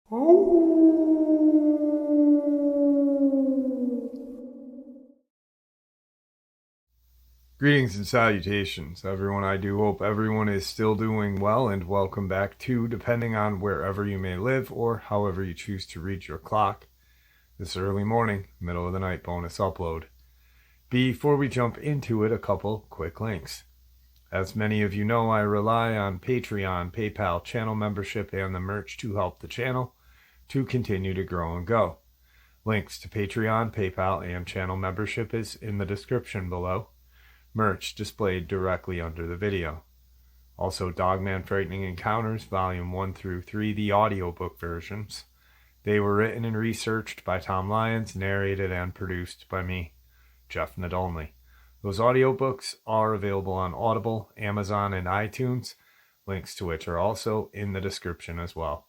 Greetings and salutations, everyone. I do hope everyone is still doing well, and welcome back to, depending on wherever you may live or however you choose to read your clock, this early morning, middle of the night bonus upload. Before we jump into it, a couple quick links. As many of you know, I rely on Patreon, PayPal, channel membership, and the merch to help the channel to continue to grow and go. Links to Patreon, PayPal, and channel membership is in the description below. Merch displayed directly under the video. Also, Dogman Frightening Encounters, Volume 1 through 3, the audiobook versions. They were written and researched by Tom Lyons, narrated and produced by me, Jeff Nadolny. Those audiobooks are available on Audible, Amazon, and iTunes, links to which are also in the description as well.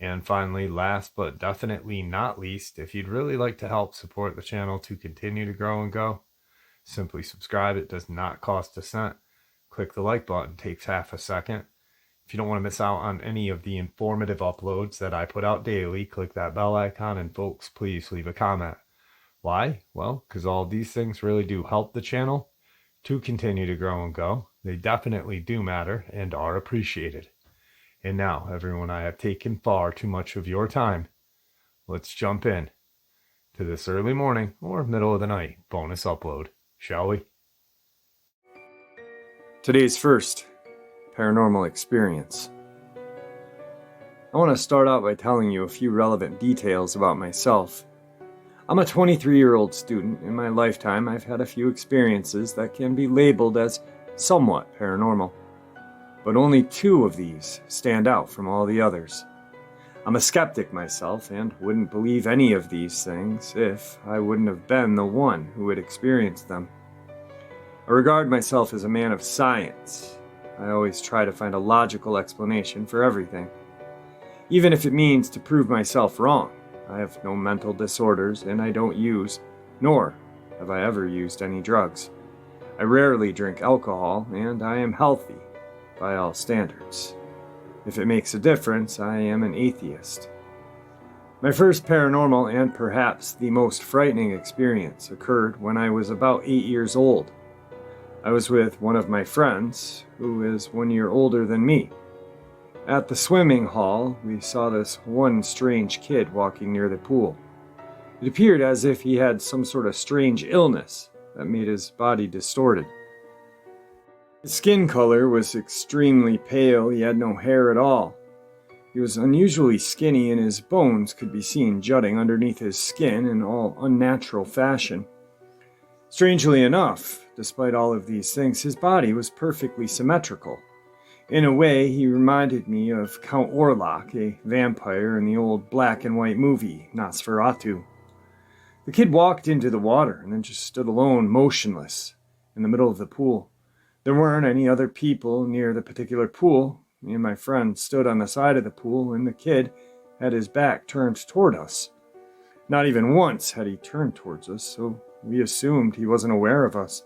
And finally, last but definitely not least, if you'd really like to help support the channel to continue to grow and go, simply subscribe. It does not cost a cent. Click the like button. Takes half a second. If you don't want to miss out on any of the informative uploads that I put out daily, click that bell icon, and folks, please leave a comment. Why? Well, because all of these things really do help the channel to continue to grow and go. They definitely do matter and are appreciated. And now, everyone, I have taken far too much of your time. Let's jump in to this early morning or middle of the night bonus upload. Shall we? Today's first paranormal experience. I want to start out by telling you a few relevant details about myself. I'm a 23-year-old student. In my lifetime, I've had a few experiences that can be labeled as somewhat paranormal. But only 2 of these stand out from all the others. I'm a skeptic myself and wouldn't believe any of these things if I wouldn't have been the one who had experienced them. I regard myself as a man of science. I always try to find a logical explanation for everything, even if it means to prove myself wrong. I have no mental disorders, and I don't use, nor have I ever used, any drugs. I rarely drink alcohol, and I am healthy by all standards. If it makes a difference, I am an atheist. My first paranormal and perhaps the most frightening experience occurred when I was about 8 years old. I was with one of my friends, who is 1 year older than me. At the swimming hall, we saw this one strange kid walking near the pool. It appeared as if he had some sort of strange illness that made his body distorted. His skin color was extremely pale. He had no hair at all. He was unusually skinny, and his bones could be seen jutting underneath his skin in all unnatural fashion. Strangely enough, despite all of these things, his body was perfectly symmetrical. In a way, he reminded me of Count Orlok, a vampire in the old black and white movie, Nosferatu. The kid walked into the water and then just stood alone, motionless, in the middle of the pool. There weren't any other people near the particular pool. Me and my friend stood on the side of the pool, and the kid had his back turned toward us. Not even once had he turned towards us, so we assumed he wasn't aware of us.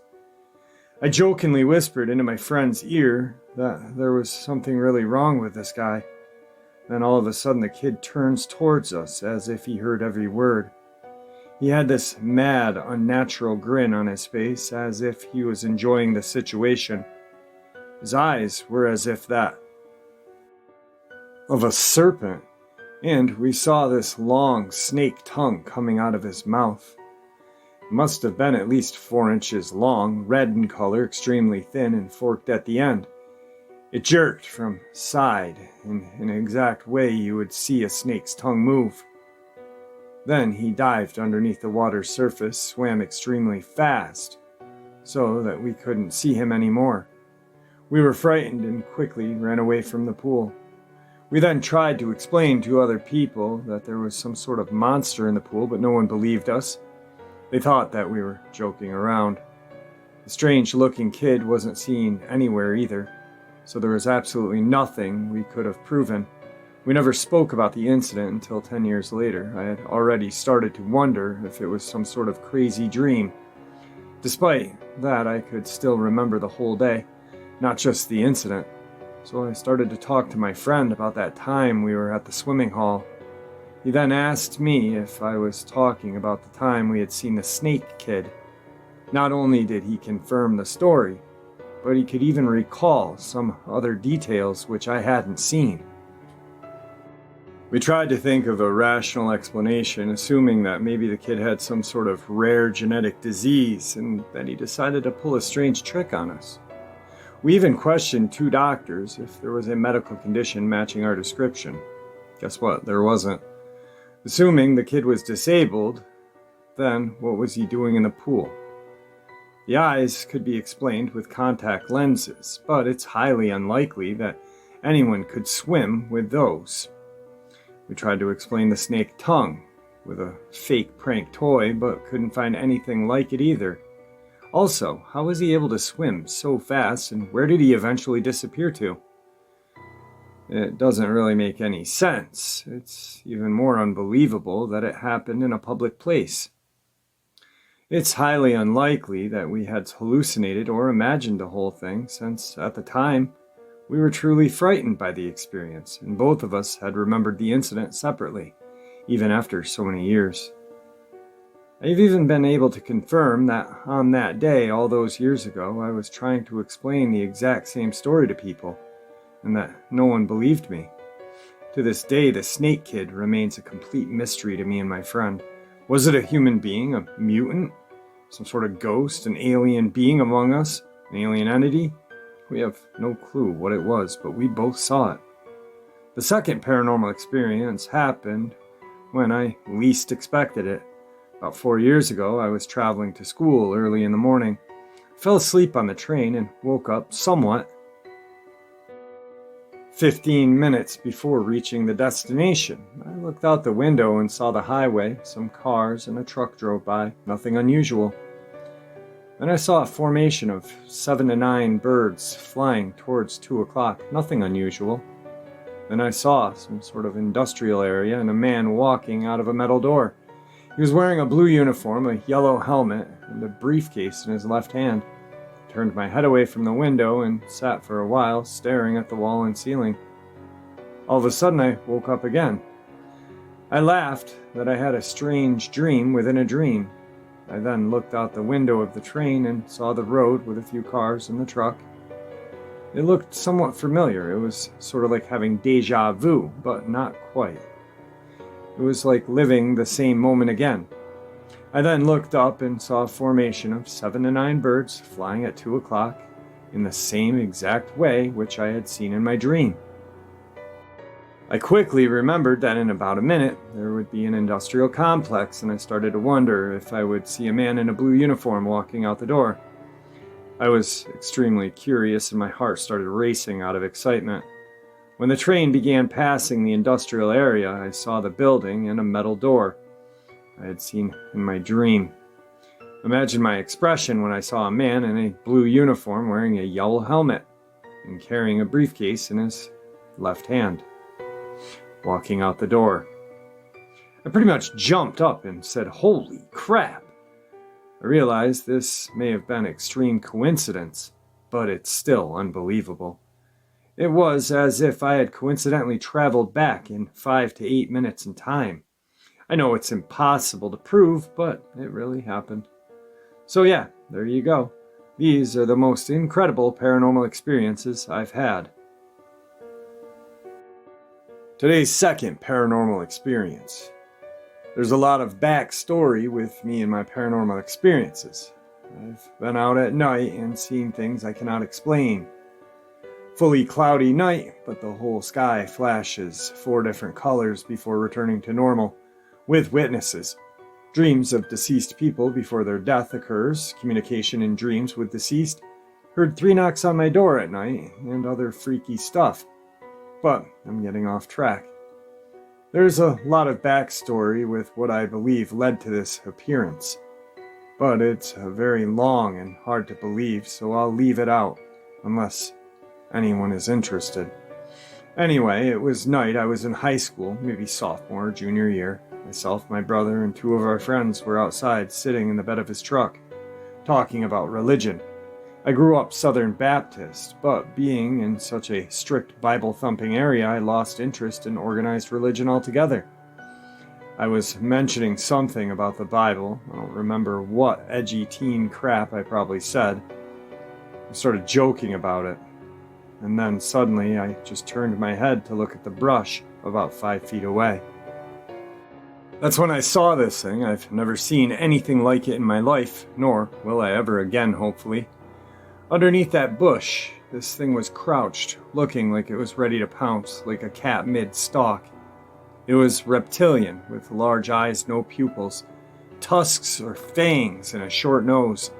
I jokingly whispered into my friend's ear that there was something really wrong with this guy. Then all of a sudden the kid turns towards us as if he heard every word. He had this mad, unnatural grin on his face, as if he was enjoying the situation. His eyes were as if that of a serpent, and we saw this long snake tongue coming out of his mouth. It must have been at least 4 inches long, red in color, extremely thin, and forked at the end. It jerked from side in an exact way you would see a snake's tongue move. Then he dived underneath the water's surface, swam extremely fast, so that we couldn't see him anymore. We were frightened and quickly ran away from the pool. We then tried to explain to other people that there was some sort of monster in the pool, but no one believed us. They thought that we were joking around. The strange-looking kid wasn't seen anywhere either, so there was absolutely nothing we could have proven. We never spoke about the incident until 10 years later. I had already started to wonder if it was some sort of crazy dream. Despite that, I could still remember the whole day, not just the incident. So I started to talk to my friend about that time we were at the swimming hall. He then asked me if I was talking about the time we had seen the snake kid. Not only did he confirm the story, but he could even recall some other details which I hadn't seen. We tried to think of a rational explanation, assuming that maybe the kid had some sort of rare genetic disease and that he decided to pull a strange trick on us. We even questioned 2 doctors if there was a medical condition matching our description. Guess what? There wasn't. Assuming the kid was disabled, then what was he doing in the pool? The eyes could be explained with contact lenses, but it's highly unlikely that anyone could swim with those. We tried to explain the snake tongue with a fake prank toy, but couldn't find anything like it either. Also, how was he able to swim so fast, and where did he eventually disappear to? It doesn't really make any sense. It's even more unbelievable that it happened in a public place. It's highly unlikely that we had hallucinated or imagined the whole thing, since at the time, we were truly frightened by the experience, and both of us had remembered the incident separately, even after so many years. I've even been able to confirm that on that day, all those years ago, I was trying to explain the exact same story to people, and that no one believed me. To this day, the snake kid remains a complete mystery to me and my friend. Was it a human being, a mutant? Some sort of ghost, an alien being among us? An alien entity? We have no clue what it was, but we both saw it. The second paranormal experience happened when I least expected it. About 4 years ago, I was traveling to school early in the morning. I fell asleep on the train and woke up somewhat 15 minutes before reaching the destination. I looked out the window and saw the highway. Some cars and a truck drove by. Nothing unusual. Then I saw a formation of 7 to 9 birds flying towards 2 o'clock. Nothing unusual. Then I saw some sort of industrial area and a man walking out of a metal door. He was wearing a blue uniform, a yellow helmet, and a briefcase in his left hand. I turned my head away from the window and sat for a while, staring at the wall and ceiling. All of a sudden, I woke up again. I laughed that I had a strange dream within a dream. I then looked out the window of the train and saw the road with a few cars and the truck. It looked somewhat familiar. It was sort of like having deja vu, but not quite. It was like living the same moment again. I then looked up and saw a formation of 7 to 9 birds flying at 2 o'clock in the same exact way which I had seen in my dream. I quickly remembered that in about a minute there would be an industrial complex, and I started to wonder if I would see a man in a blue uniform walking out the door. I was extremely curious and my heart started racing out of excitement. When the train began passing the industrial area, I saw the building and a metal door I had seen in my dream. Imagine my expression when I saw a man in a blue uniform wearing a yellow helmet and carrying a briefcase in his left hand, walking out the door. I pretty much jumped up and said, "Holy crap!" I realized this may have been extreme coincidence, but it's still unbelievable. It was as if I had coincidentally traveled back in 5 to 8 minutes in time. I know it's impossible to prove, but it really happened. So yeah, there you go. These are the most incredible paranormal experiences I've had. Today's second paranormal experience. There's a lot of backstory with me and my paranormal experiences. I've been out at night and seen things I cannot explain. Fully cloudy night, but the whole sky flashes 4 different colors before returning to normal, with witnesses. Dreams of deceased people before their death occurs, communication in dreams with deceased, heard 3 knocks on my door at night, and other freaky stuff. But I'm getting off track. There's a lot of backstory with what I believe led to this appearance, but it's very long and hard to believe, so I'll leave it out, unless anyone is interested. Anyway, it was night. I was in high school, maybe sophomore or junior year. Myself, my brother, and 2 of our friends were outside sitting in the bed of his truck, talking about religion. I grew up Southern Baptist, but being in such a strict Bible-thumping area, I lost interest in organized religion altogether. I was mentioning something about the Bible. I don't remember what edgy teen crap I probably said. I started joking about it. And then suddenly I just turned my head to look at the brush about 5 feet away. That's when I saw this thing. I've never seen anything like it in my life, nor will I ever again, hopefully. Underneath that bush, this thing was crouched, looking like it was ready to pounce, like a cat mid-stalk. It was reptilian, with large eyes, no pupils, tusks or fangs, and a short nose.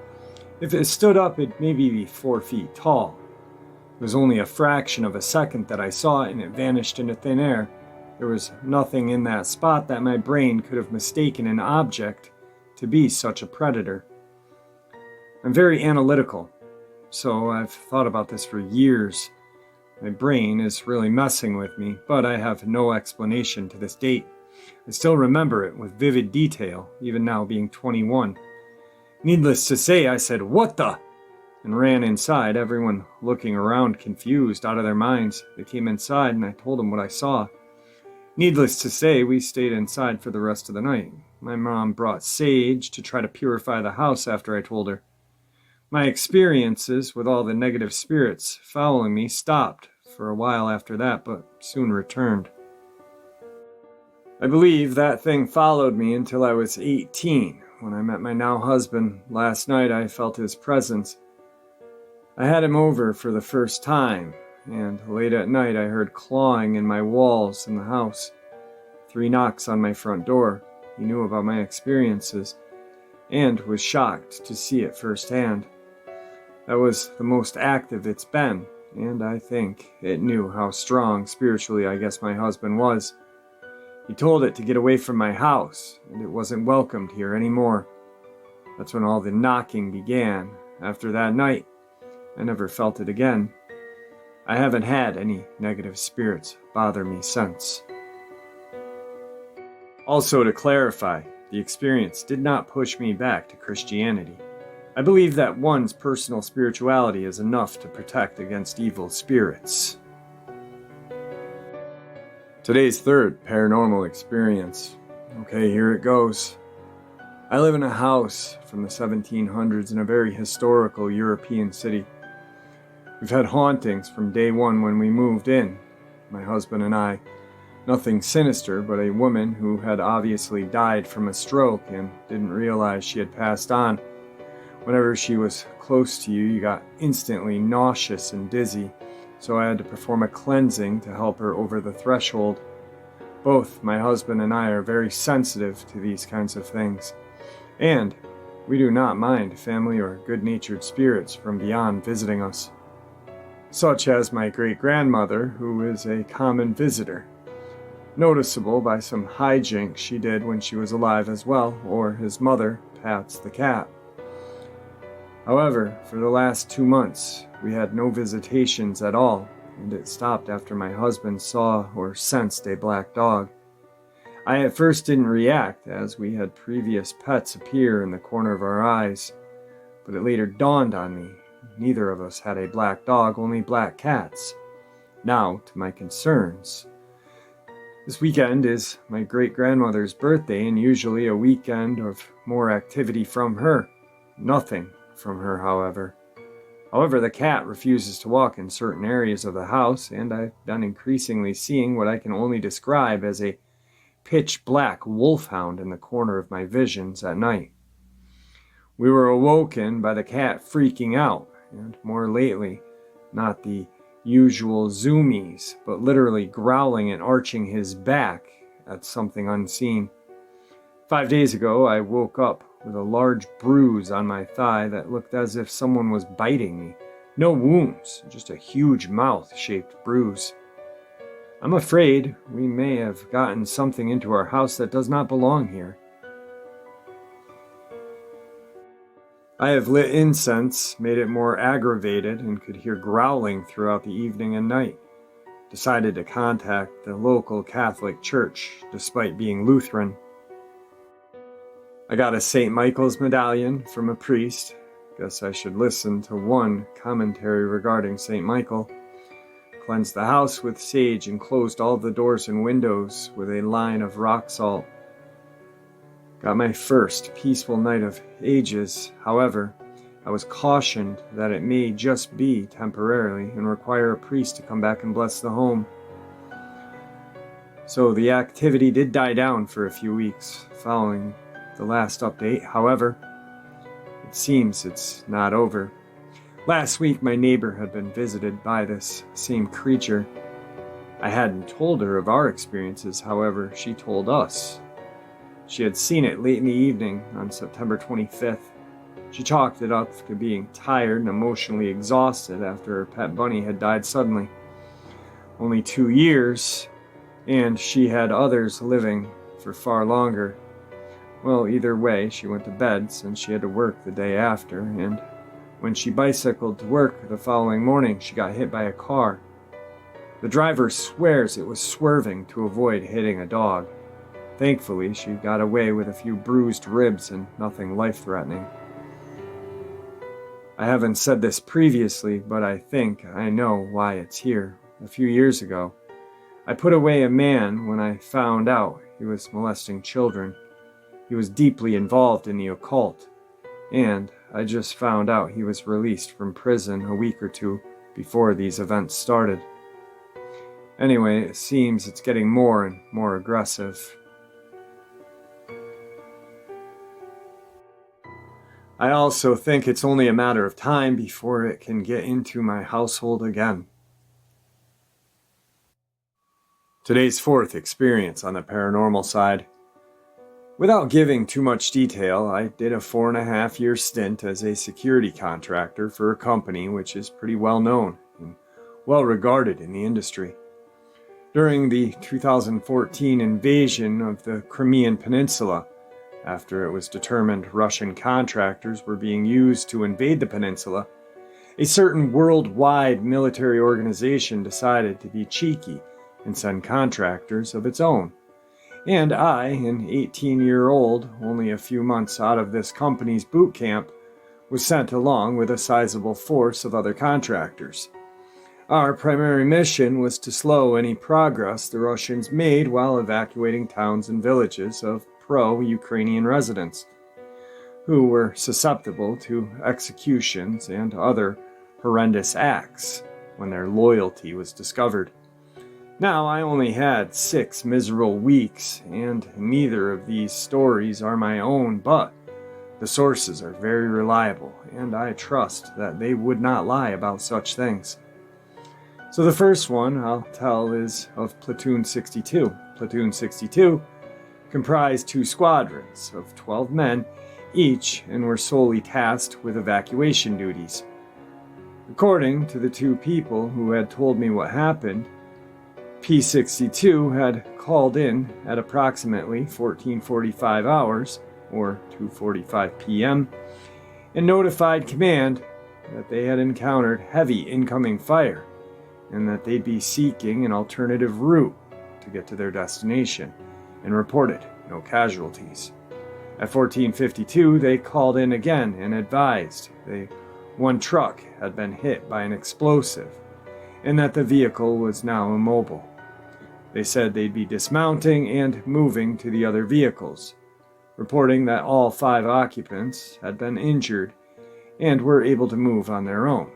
If it stood up, it'd maybe be 4 feet tall. It was only a fraction of a second that I saw it, and it vanished into thin air. There was nothing in that spot that my brain could have mistaken an object to be such a predator. I'm very analytical, so I've thought about this for years. My brain is really messing with me, but I have no explanation to this date. I still remember it with vivid detail, even now being 21. Needless to say, I said, "What the?" and ran inside, everyone looking around confused, out of their minds. They came inside and I told them what I saw. Needless to say, we stayed inside for the rest of the night. My mom brought sage to try to purify the house after I told her. My experiences with all the negative spirits following me stopped for a while after that, but soon returned. I believe that thing followed me until I was 18. When I met my now husband last night, I felt his presence. I had him over for the first time, and late at night I heard clawing in my walls in the house. 3 knocks on my front door. He knew about my experiences, and was shocked to see it firsthand. That was the most active it's been, and I think it knew how strong spiritually I guess my husband was. He told it to get away from my house, and it wasn't welcomed here anymore. That's when all the knocking began. After that night, I never felt it again. I haven't had any negative spirits bother me since. Also, to clarify, the experience did not push me back to Christianity. I believe that one's personal spirituality is enough to protect against evil spirits. Today's third paranormal experience. Okay, here it goes. I live in a house from the 1700s in a very historical European city. We've had hauntings from day one when we moved in, my husband and I. Nothing sinister, but a woman who had obviously died from a stroke and didn't realize she had passed on. Whenever she was close to you, you got instantly nauseous and dizzy, so I had to perform a cleansing to help her over the threshold. Both my husband and I are very sensitive to these kinds of things, and we do not mind family or good-natured spirits from beyond visiting us, such as my great-grandmother, who is a common visitor, noticeable by some hijinks she did when she was alive as well, or his mother, Pats the cat. However, for the last 2 months, we had no visitations at all, and it stopped after my husband saw or sensed a black dog. I at first didn't react, as we had previous pets appear in the corner of our eyes, but it later dawned on me. Neither of us had a black dog, only black cats. Now, to my concerns. This weekend is my great-grandmother's birthday, and usually a weekend of more activity from her. Nothing from her, however. However, the cat refuses to walk in certain areas of the house, and I've been increasingly seeing what I can only describe as a pitch-black wolfhound in the corner of my visions at night. We were awoken by the cat freaking out, and more lately, not the usual zoomies, but literally growling and arching his back at something unseen. 5 days ago, I woke up with a large bruise on my thigh that looked as if someone was biting me. No wounds, just a huge mouth-shaped bruise. I'm afraid we may have gotten something into our house that does not belong here. I have lit incense, made it more aggravated, and could hear growling throughout the evening and night. Decided to contact the local Catholic church, despite being Lutheran. I got a St. Michael's medallion from a priest. Guess I should listen to one commentary regarding St. Michael. Cleansed the house with sage and closed all the doors and windows with a line of rock salt. Got my first peaceful night of ages. However, I was cautioned that it may just be temporarily and require a priest to come back and bless the home. So the activity did die down for a few weeks following the last update. However, it seems it's not over. Last week, my neighbor had been visited by this same creature. I hadn't told her of our experiences, however, she told us. She had seen it late in the evening on September 25th. She chalked it up to being tired and emotionally exhausted after her pet bunny had died suddenly. Only 2 years, and she had others living for far longer. Well, either way, she went to bed since she had to work the day after, and when she bicycled to work the following morning, she got hit by a car. The driver swears it was swerving to avoid hitting a dog. Thankfully, she got away with a few bruised ribs and nothing life-threatening. I haven't said this previously, but I think I know why it's here. A few years ago, I put away a man when I found out he was molesting children. He was deeply involved in the occult, and I just found out he was released from prison a week or two before these events started. Anyway, it seems it's getting more and more aggressive. I also think it's only a matter of time before it can get into my household again. Today's fourth experience on the paranormal side. Without giving too much detail, I did a 4.5-year stint as a security contractor for a company which is pretty well known and well regarded in the industry. During the 2014 invasion of the Crimean Peninsula, after it was determined Russian contractors were being used to invade the peninsula, a certain worldwide military organization decided to be cheeky and send contractors of its own. And I, an 18-year-old, only a few months out of this company's boot camp, was sent along with a sizable force of other contractors. Our primary mission was to slow any progress the Russians made while evacuating towns and villages of pro-Ukrainian residents, who were susceptible to executions and other horrendous acts when their loyalty was discovered. Now, I only had 6 miserable weeks, and neither of these stories are my own, but the sources are very reliable, and I trust that they would not lie about such things. So the first one I'll tell is of Platoon 62. Platoon 62 comprised 2 squadrons of 12 men each and were solely tasked with evacuation duties. According to the 2 people who had told me what happened, P-62 had called in at approximately 14:45 hours, or 2:45 p.m., and notified command that they had encountered heavy incoming fire and that they'd be seeking an alternative route to get to their destination, and reported no casualties. At 14:52, they called in again and advised one truck had been hit by an explosive and that the vehicle was now immobile. They said they'd be dismounting and moving to the other vehicles, reporting that all 5 occupants had been injured and were able to move on their own.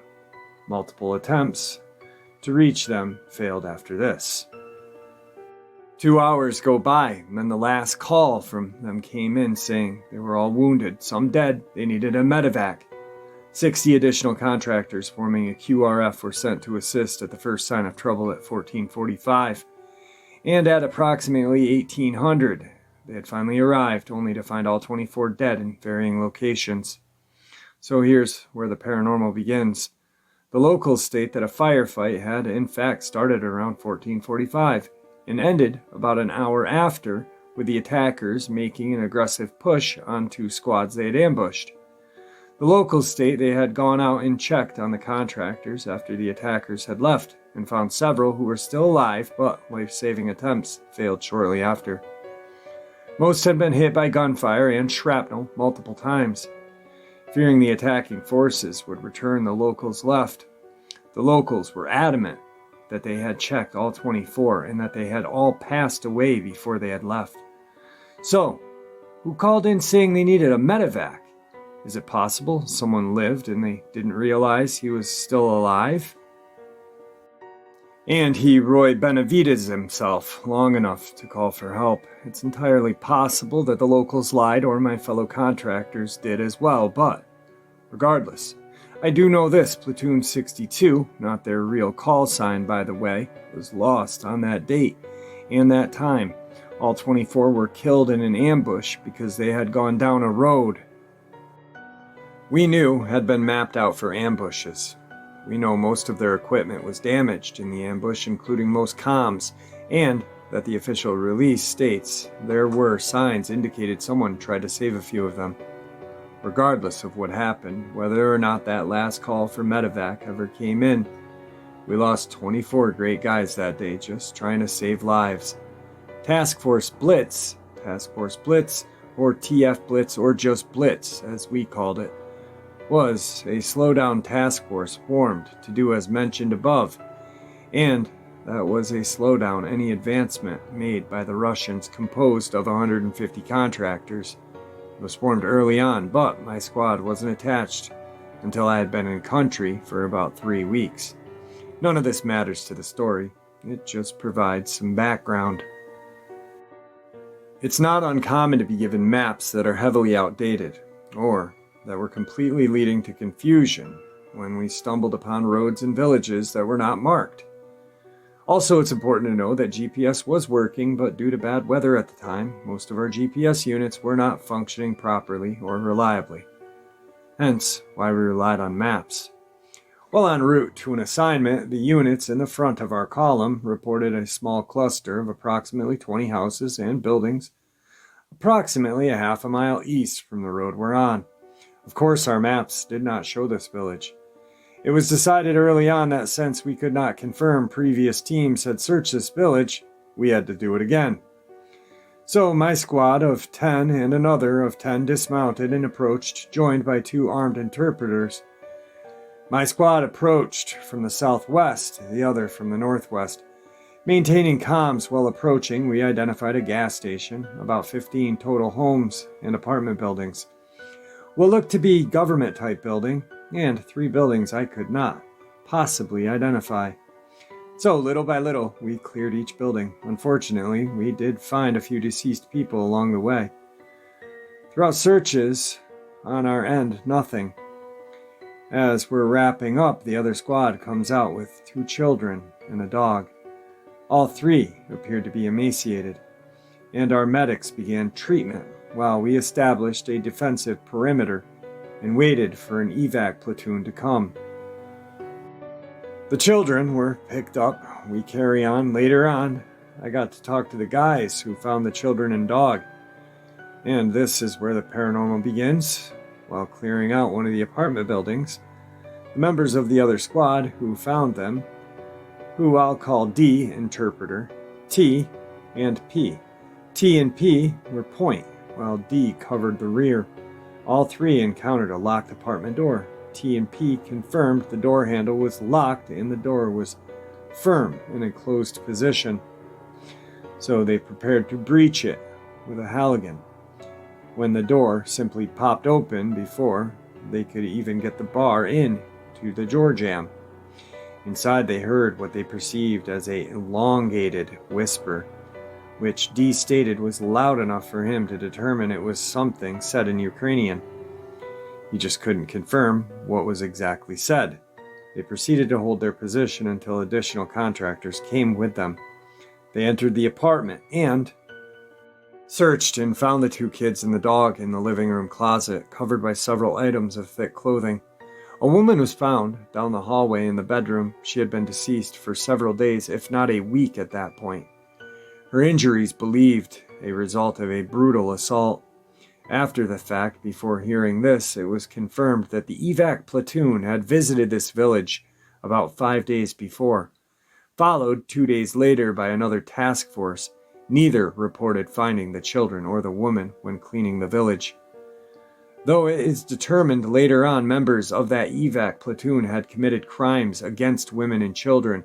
Multiple attempts to reach them failed after this. 2 hours go by, and then the last call from them came in saying they were all wounded, some dead, they needed a medevac. 60 additional contractors forming a QRF were sent to assist at the first sign of trouble at 14:45. And at approximately 1800, they had finally arrived, only to find all 24 dead in varying locations. So here's where the paranormal begins. The locals state that a firefight had in fact started around 14:45 and ended about an hour after, with the attackers making an aggressive push on 2 squads they had ambushed. The locals state they had gone out and checked on the contractors after the attackers had left and found several who were still alive, but life-saving attempts failed shortly after. Most had been hit by gunfire and shrapnel multiple times. Fearing the attacking forces would return, the locals left. The locals were adamant that they had checked all 24 and that they had all passed away before they had left. So, who called in saying they needed a medevac. Is it possible someone lived and they didn't realize he was still alive? And he Roy Benavides himself long enough to call for help. It's entirely possible that the locals lied or my fellow contractors did as well, but regardless, I do know this: Platoon 62, not their real call sign by the way, was lost on that date and that time. All 24 were killed in an ambush because they had gone down a road we knew had been mapped out for ambushes. We know most of their equipment was damaged in the ambush, including most comms, and that the official release states there were signs indicated someone tried to save a few of them. Regardless of what happened, whether or not that last call for medevac ever came in, we lost 24 great guys that day just trying to save lives. Task Force Blitz, or TF Blitz, or just Blitz, as we called it, was a slowdown task force formed to do as mentioned above, and that was a slowdown any advancement made by the Russians, composed of 150 contractors. It was formed early on, but my squad wasn't attached until I had been in country for about 3 weeks. None of this matters to the story, it just provides some background. It's not uncommon to be given maps that are heavily outdated, or that were completely leading to confusion when we stumbled upon roads and villages that were not marked. Also, it's important to know that GPS was working, but due to bad weather at the time, most of our GPS units were not functioning properly or reliably. Hence, why we relied on maps. While en route to an assignment, the units in the front of our column reported a small cluster of approximately 20 houses and buildings, approximately a half a mile east from the road we're on. Of course, our maps did not show this village. It was decided early on that since we could not confirm previous teams had searched this village, we had to do it again. So my squad of 10 and another of 10 dismounted and approached, joined by 2 armed interpreters. My squad approached from the southwest, the other from the northwest. Maintaining comms while approaching, we identified a gas station, about 15 total homes and apartment buildings. What looked to be government-type building, and 3 buildings I could not possibly identify. So, little by little, we cleared each building. Unfortunately, we did find a few deceased people along the way. Throughout searches, on our end, nothing. As we're wrapping up, the other squad comes out with 2 children and a dog. All 3 appeared to be emaciated, and our medics began treatment while we established a defensive perimeter and waited for an evac platoon to come. The children were picked up. We carry on. Later on, I got to talk to the guys who found the children and dog. And this is where the paranormal begins. While clearing out one of the apartment buildings, the members of the other squad who found them, who I'll call D, interpreter, T, and P. T and P were point, while D covered the rear. All 3 encountered a locked apartment door. T and P confirmed the door handle was locked and the door was firm in a closed position. So they prepared to breach it with a Halligan, when the door simply popped open before they could even get the bar in to the door jamb. Inside they heard what they perceived as a elongated whisper, which D stated was loud enough for him to determine it was something said in Ukrainian. He just couldn't confirm what was exactly said. They proceeded to hold their position until additional contractors came with them. They entered the apartment and searched and found the 2 kids and the dog in the living room closet, covered by several items of thick clothing. A woman was found down the hallway in the bedroom. She had been deceased for several days, if not a week at that point. Her injuries believed a result of a brutal assault. After the fact, before hearing this, it was confirmed that the evac platoon had visited this village about 5 days before, followed 2 days later by another task force. Neither reported finding the children or the woman when cleaning the village. Though it is determined later on members of that evac platoon had committed crimes against women and children,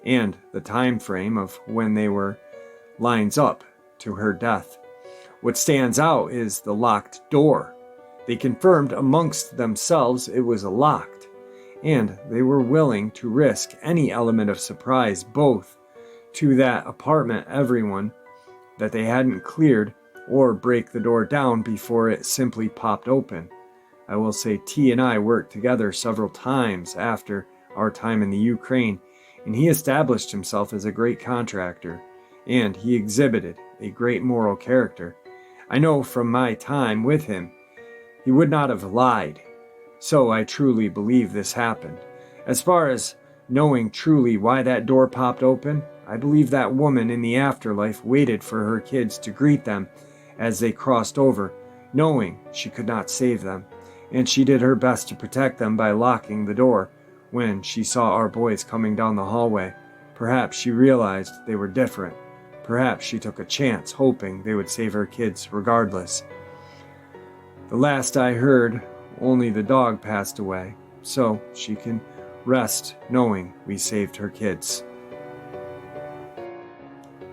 and the time frame of when they were lines up to her death. What stands out is the locked door. They confirmed amongst themselves it was locked, and they were willing to risk any element of surprise both to that apartment everyone that they hadn't cleared or break the door down before it simply popped open. I will say T and I worked together several times after our time in the Ukraine, and he established himself as a great contractor, and he exhibited a great moral character. I know from my time with him, he would not have lied, so I truly believe this happened. As far as knowing truly why that door popped open, I believe that woman in the afterlife waited for her kids to greet them as they crossed over, knowing she could not save them, and she did her best to protect them by locking the door when she saw our boys coming down the hallway. Perhaps she realized they were different. Perhaps she took a chance, hoping they would save her kids regardless. The last I heard, only the dog passed away, so she can rest knowing we saved her kids.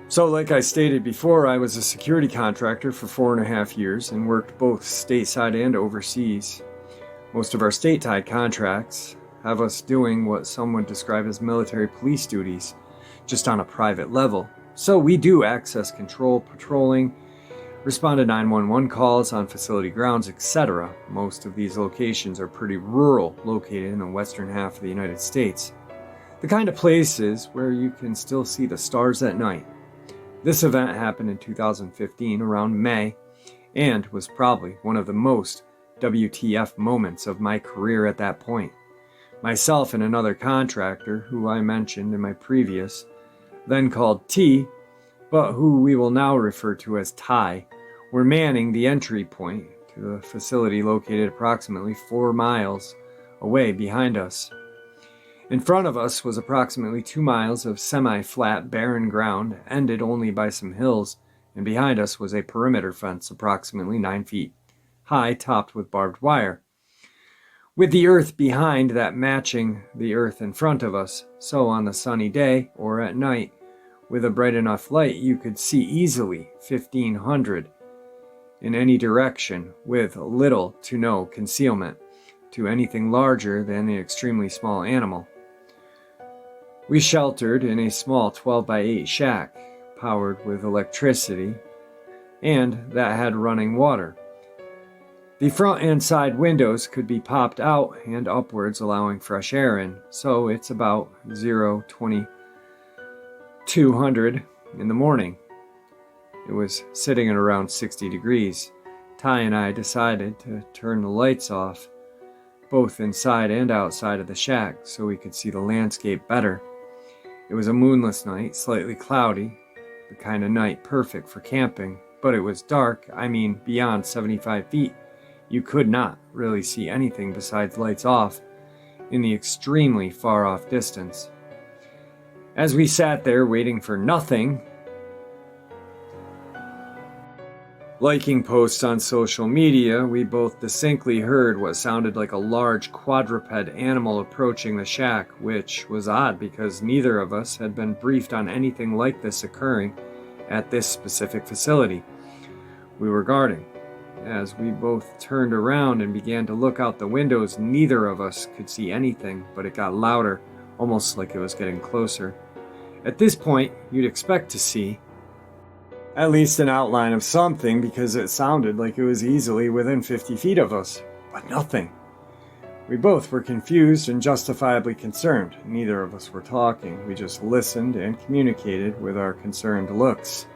So like I stated before, I was a security contractor for 4.5 years and worked both stateside and overseas. Most of our state-tied contracts have us doing what some would describe as military police duties, just on a private level. So we do access control, patrolling, respond to 911 calls on facility grounds, etc. Most of these locations are pretty rural, located in the western half of the United States. The kind of places where you can still see the stars at night. This event happened in 2015 around May and was probably one of the most WTF moments of my career at that point. Myself and another contractor, who I mentioned in my previous, then called T, but who we will now refer to as Ty, were manning the entry point to the facility located approximately 4 miles away behind us. In front of us was approximately 2 miles of semi-flat barren ground, ended only by some hills, and behind us was a perimeter fence approximately 9 feet high, topped with barbed wire, with the earth behind that matching the earth in front of us. So on the sunny day or at night, with a bright enough light, you could see easily 1,500 in any direction with little to no concealment to anything larger than the extremely small animal. We sheltered in a small 12-by-8 shack, powered with electricity, and that had running water. The front and side windows could be popped out and upwards, allowing fresh air in, so it's about 200 in the morning. It was sitting at around 60 degrees. Ty and I decided to turn the lights off, both inside and outside of the shack, so we could see the landscape better. It was a moonless night, slightly cloudy, the kind of night perfect for camping, but it was dark, beyond 75 feet. You could not really see anything besides lights off in the extremely far off distance. As we sat there waiting for nothing, liking posts on social media, we both distinctly heard what sounded like a large quadruped animal approaching the shack, which was odd because neither of us had been briefed on anything like this occurring at this specific facility we were guarding. As we both turned around and began to look out the windows, neither of us could see anything, but it got louder, almost like it was getting closer. At this point, you'd expect to see at least an outline of something because it sounded like it was easily within 50 feet of us, but nothing. We both were confused and justifiably concerned. Neither of us were talking. We just listened and communicated with our concerned looks.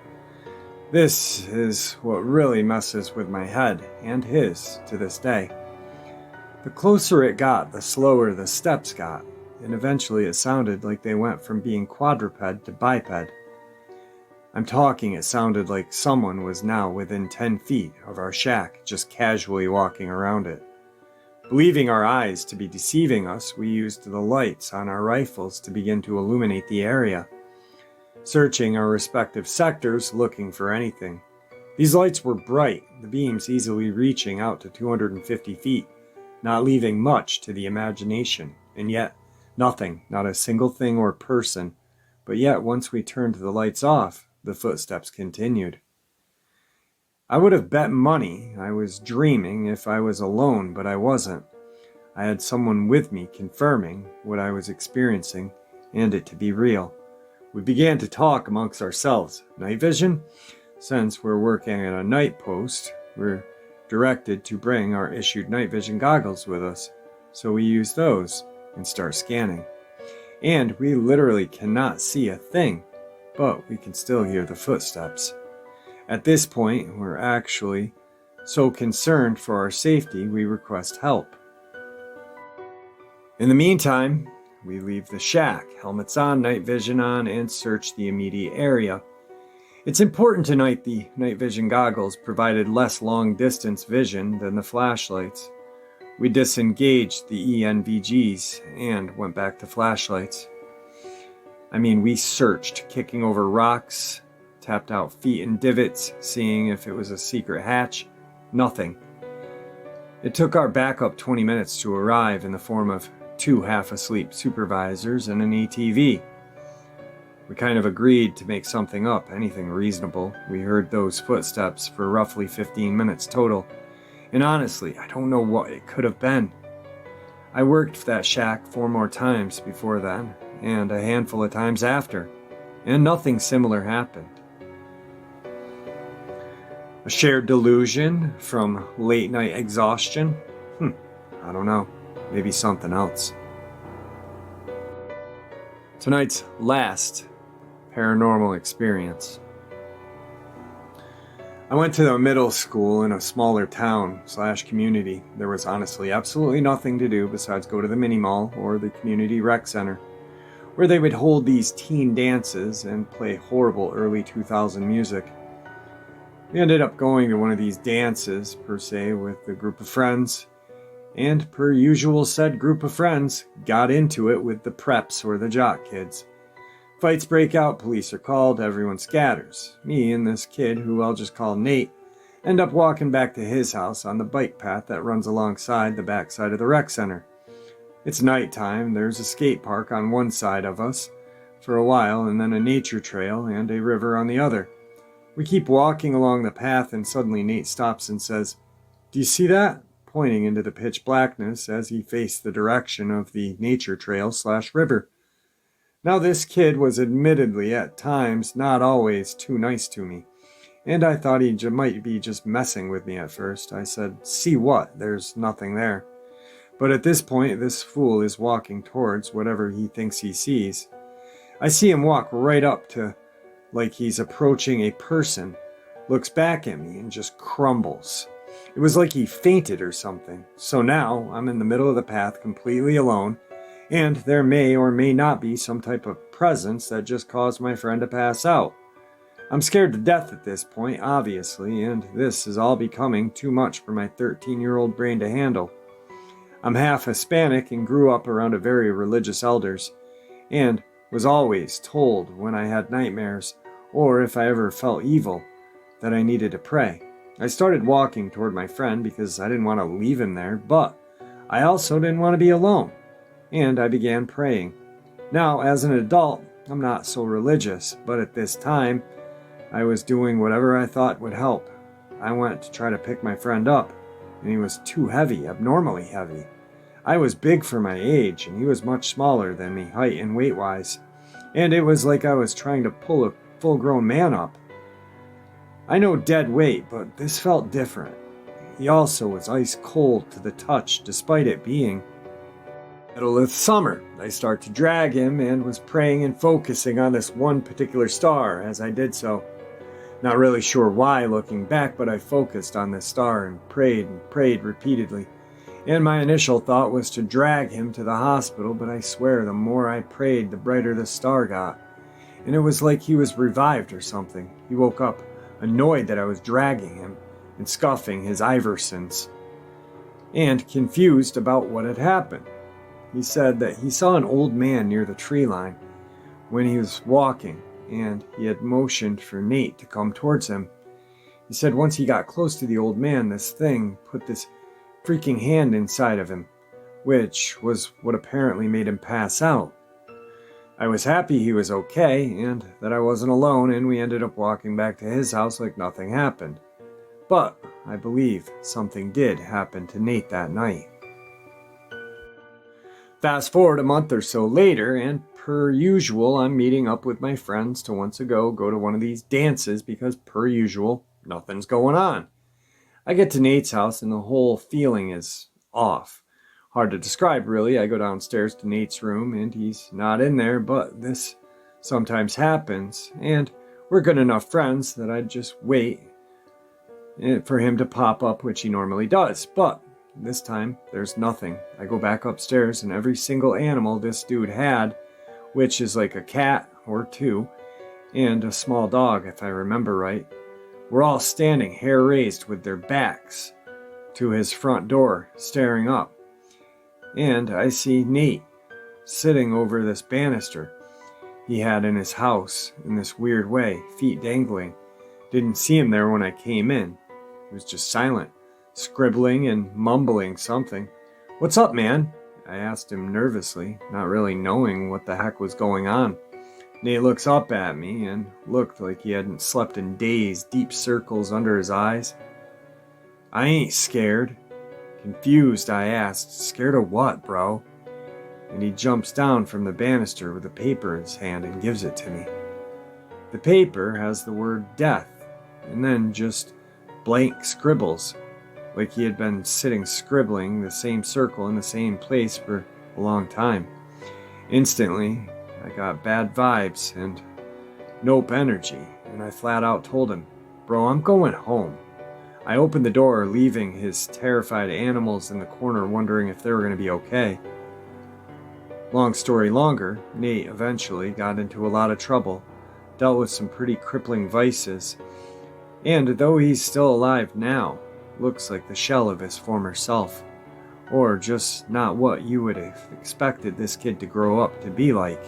This is what really messes with my head, and his, to this day. The closer it got, the slower the steps got, and eventually it sounded like they went from being quadruped to biped. I'm talking, it sounded like someone was now within 10 feet of our shack, just casually walking around it. Believing our eyes to be deceiving us, we used the lights on our rifles to begin to illuminate the area, searching our respective sectors, looking for anything. These lights were bright, the beams easily reaching out to 250 feet, not leaving much to the imagination, and yet nothing, not a single thing or person. But yet once we turned the lights off, the footsteps continued. I would have bet money I was dreaming if I was alone, but I wasn't. I had someone with me confirming what I was experiencing and it to be real. We began to talk amongst ourselves. Night vision? Since we're working at a night post, we're directed to bring our issued night vision goggles with us. So we use those and start scanning. And we literally cannot see a thing, but we can still hear the footsteps. At this point, we're actually so concerned for our safety, we request help. In the meantime, we leave the shack, helmets on, night vision on, and search the immediate area. It's important to note the night vision goggles provided less long-distance vision than the flashlights. We disengaged the ENVGs and went back to flashlights. We searched, kicking over rocks, tapped out feet and divots, seeing if it was a secret hatch. Nothing. It took our backup 20 minutes to arrive in the form of 2 half-asleep supervisors and an ATV. We kind of agreed to make something up, anything reasonable. We heard those footsteps for roughly 15 minutes total. And honestly, I don't know what it could have been. I worked that shack 4 more times before then, and a handful of times after, and nothing similar happened. A shared delusion from late night exhaustion? I don't know. Maybe something else. Tonight's last paranormal experience. I went to a middle school in a smaller town/community. There was honestly absolutely nothing to do besides go to the mini mall or the community rec center, where they would hold these teen dances and play horrible early 2000 music. We ended up going to one of these dances, per se, with a group of friends, and per usual said group of friends got into it with the preps or the jock kids. Fights break out, police are called, everyone scatters. Me and this kid, who I'll just call Nate, end up walking back to his house on the bike path that runs alongside the backside of the rec center. It's nighttime, there's a skate park on one side of us for a while, and then a nature trail and a river on the other. We keep walking along the path, and suddenly Nate stops and says, "Do you see that?" pointing into the pitch blackness as he faced the direction of the nature trail/river. Now this kid was admittedly at times not always too nice to me, and I thought he might be just messing with me at first. I said, "See what? There's nothing there." But at this point, this fool is walking towards whatever he thinks he sees. I see him walk right up to, like he's approaching a person, looks back at me and just crumbles. It was like he fainted or something. So now I'm in the middle of the path completely alone, and there may or may not be some type of presence that just caused my friend to pass out. I'm scared to death at this point, obviously, and this is all becoming too much for my 13-year-old brain to handle. I'm half Hispanic and grew up around a very religious elders, and was always told when I had nightmares, or if I ever felt evil, that I needed to pray. I started walking toward my friend because I didn't want to leave him there, but I also didn't want to be alone. And I began praying. Now, as an adult, I'm not so religious, but at this time, I was doing whatever I thought would help. I went to try to pick my friend up, and he was too heavy, abnormally heavy. I was big for my age, and he was much smaller than me, height and weight-wise, and it was like I was trying to pull a full-grown man up. I know dead weight, but this felt different. He also was ice cold to the touch, despite it being middle of summer. I start to drag him and was praying and focusing on this one particular star as I did so. Not really sure why looking back, but I focused on this star and prayed repeatedly. And my initial thought was to drag him to the hospital, but I swear the more I prayed, the brighter the star got. And it was like he was revived or something. He woke up, annoyed that I was dragging him and scuffing his Iversons, and confused about what had happened. He said that he saw an old man near the tree line when he was walking, and he had motioned for Nate to come towards him. He said once he got close to the old man, this thing put this freaking hand inside of him, which was what apparently made him pass out. I was happy he was okay, and that I wasn't alone, and we ended up walking back to his house like nothing happened. But I believe something did happen to Nate that night. Fast forward a month or so later, and per usual, I'm meeting up with my friends to once ago go to one of these dances because per usual, nothing's going on. I get to Nate's house and the whole feeling is off. Hard to describe, really. I go downstairs to Nate's room and he's not in there, but this sometimes happens, and we're good enough friends that I'd just wait for him to pop up, which he normally does. But this time, there's nothing. I go back upstairs and every single animal this dude had, which is like a cat or two, and a small dog, if I remember right, were all standing hair raised with their backs to his front door, staring up. And I see Nate sitting over this banister he had in his house in this weird way, feet dangling. Didn't see him there when I came in. He was just silent, scribbling and mumbling something. "What's up, man?" I asked him nervously, not really knowing what the heck was going on. Nate looks up at me and looked like he hadn't slept in days, deep circles under his eyes. "I ain't scared." Confused, I asked, "Scared of what, bro?" And he jumps down from the banister with a paper in his hand and gives it to me. The paper has the word death, and then just blank scribbles, like he had been sitting scribbling the same circle in the same place for a long time. Instantly, I got bad vibes and nope energy, and I flat out told him, "Bro, I'm going home." I opened the door, leaving his terrified animals in the corner wondering if they were going to be okay. Long story longer, Nate eventually got into a lot of trouble, dealt with some pretty crippling vices, and though he's still alive now, looks like the shell of his former self, or just not what you would have expected this kid to grow up to be like.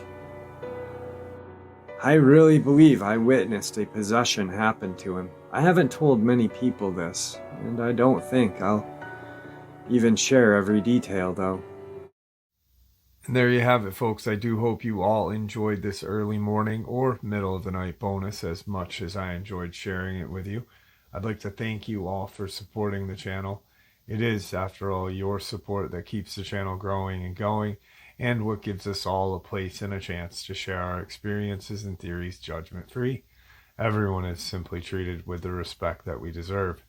I really believe I witnessed a possession happen to him. I haven't told many people this, and I don't think I'll even share every detail though. And there you have it, folks. I do hope you all enjoyed this early morning or middle of the night bonus as much as I enjoyed sharing it with you. I'd like to thank you all for supporting the channel. It is, after all, your support that keeps the channel growing and going, and what gives us all a place and a chance to share our experiences and theories judgment-free. Everyone is simply treated with the respect that we deserve.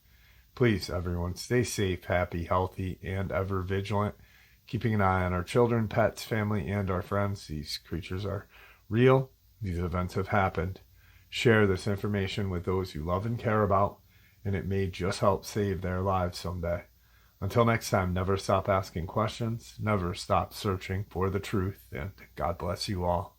Please, everyone, stay safe, happy, healthy, and ever vigilant, keeping an eye on our children, pets, family, and our friends. These creatures are real. These events have happened. Share this information with those you love and care about, and it may just help save their lives someday. Until next time, never stop asking questions, never stop searching for the truth, and God bless you all.